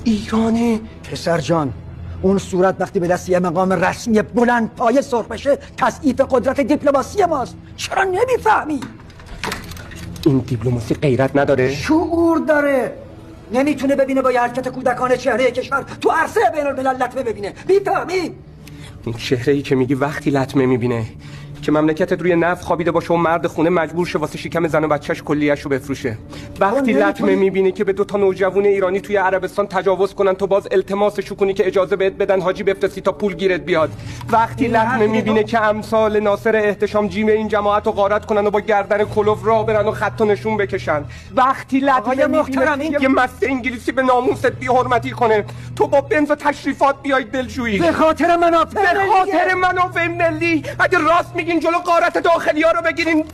ایرانه پسر جان، اون صورت وقتی به دست یه مقام رسمی بلند پایه سرخ بشه تضعیف قدرت دیپلماسی ماست. چرا نمیفهمی؟ این دیپلماسی غیرت نداره؟ شعور داره. نمیتونه ببینه با یه حرکت کودکانه چهره کشور تو عرصه بین الملل لطمه ببینه. میفهمی؟ این چهره‌ای که میگی وقتی لطمه میبینه که مملکتت روی نفت خوابیده باشه و مرد خونه مجبور شه واسه شکم زن و بچهش کلیه‌شو بفروشه، وقتی لطمه میبینی که به 2 نوجوان ایرانی توی عربستان تجاوز کنن تو باز التماسشو کنی که اجازه بهت بدن حاجی بفرستی تا پول گیرت بیاد، وقتی لطمه میبینه که امثال ناصر احتشام جیم این جماعت رو غارت کنن و با گردن کلوف راه برن و خط و نشون بکشن، وقتی لطمه میبینه یه مست انگلیسی به ناموست بی‌حرمتی کنه تو با بنز و تشریفات بیای دلجویی به خاطر منافع منافع ملی. اگه راست میگین جلو غارت داخلی ها رو بگیرین.